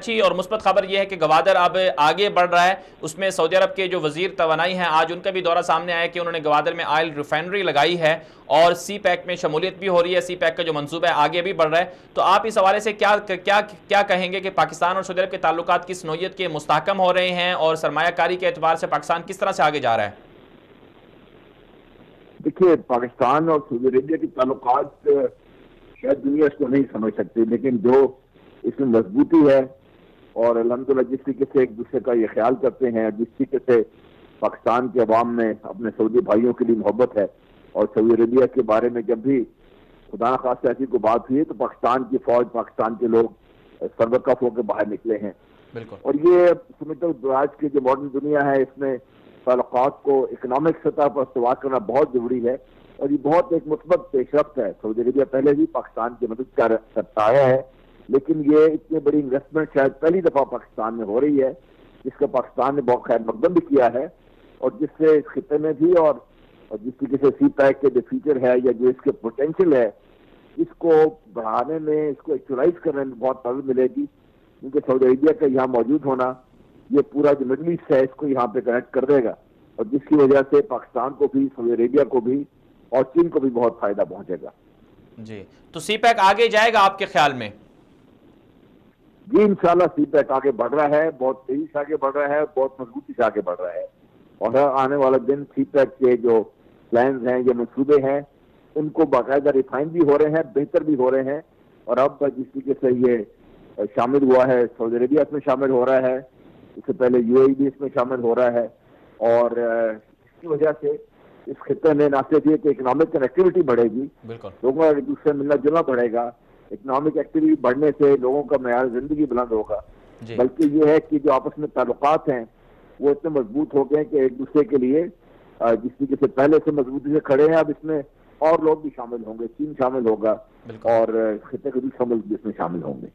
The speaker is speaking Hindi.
अच्छी और मुस्बत खबर यह है कि गवादर अब आगे बढ़ रहा है। उसमें सऊदी अरब के जो वजीर तवानाई हैं, आज उनका भी दौरा सामने आया कि उन्होंने गवादर में ऑयल रिफाइनरी लगाई है और सी पैक में शमूलियत भी हो रही है। सी पैक का जो मंसूबा है आगे भी बढ़ रहा है। तो आप इस हवाले से क्या क्या क्या कहेंगे कि पाकिस्तान और सऊदी अरब के ताल्लुकात किस नौयत के मुस्तहकम हो रहे हैं और सरमायाकारी के एतबार से पाकिस्तान किस तरह से आगे जा रहा है? देखिए, पाकिस्तान और सऊदी अरेबिया के ताल्लुकात शायद दुनिया इसको नहीं समझ सकती, लेकिन जो इसमें मजबूती है और अल्हम्दुलिल्लाह जिस तरीके से एक दूसरे का ये ख्याल करते हैं, जिस तरीके से पाकिस्तान के अवाम में अपने सऊदी भाइयों के लिए मोहब्बत है, और सऊदी अरेबिया के बारे में जब भी खुदा न खास्ता ऐसी कोई बात हुई है तो पाकिस्तान की फौज, पाकिस्तान के लोग सरबकफ होकर बाहर निकले हैं। बिल्कुल। और ये समझता हूँ आज की जो मॉडर्न दुनिया है इसमें ताल्लुकात को इकोनॉमिक सतह पर इस्तेमाल करना बहुत जरूरी है, और ये बहुत एक मुस्बत पेशरफ्त है। सऊदी अरेबिया पहले भी पाकिस्तान की मदद करता आया है, लेकिन ये इतनी बड़ी इन्वेस्टमेंट शायद पहली दफा पाकिस्तान में हो रही है, जिसका पाकिस्तान ने बहुत खैर मकदम भी किया है, और जिससे इस खिते में भी और जिस तरीके से सी पैक के जो फ्यूचर है या जो इसके पोटेंशियल है, इसको बढ़ाने में, इसको एक्चुअलाइज करने में बहुत मदद मिलेगी। क्योंकि सऊदी अरेबिया का यहाँ मौजूद होना, ये पूरा जो मिडल ईस्ट है इसको यहाँ पे कनेक्ट कर देगा, और जिसकी वजह से पाकिस्तान को भी, सऊदी अरेबिया को भी और चीन को भी बहुत फायदा पहुंचेगा। जी, तो सी पैक आगे जाएगा आपके ख्याल में? जी इंशाल्लाह सी पैक आगे बढ़ रहा है, बहुत तेजी से आगे बढ़ रहा है, बहुत मजबूती से आगे बढ़ रहा है, और आने वाला दिन सी पैक के जो प्लान हैं, ये मंसूबे हैं, उनको बाकायदा रिफाइन भी हो रहे हैं, बेहतर भी हो रहे हैं। और अब जिस तरीके से ये शामिल हुआ है, सऊदी अरेबिया इसमें शामिल हो रहा है, इससे पहले यूएई भी इसमें शामिल हो रहा है, और इसकी वजह से इस खिते में न सिर्फ ये कि इकोनॉमिक कनेक्टिविटी बढ़ेगी, लोगों का एक दूसरे मिलना जुलना बढ़ेगा, इकोनॉमिक एक्टिविटी बढ़ने से लोगों का मेयार जिंदगी बुलंद होगा, बल्कि ये है कि जो आपस में ताल्लुकात हैं वो इतने मजबूत हो गए कि एक दूसरे के लिए जिस तरीके से पहले से मजबूती से खड़े हैं, अब इसमें और लोग भी शामिल होंगे, चीन शामिल होगा और खिते के दूसरे मुल्क भी इसमें शामिल होंगे।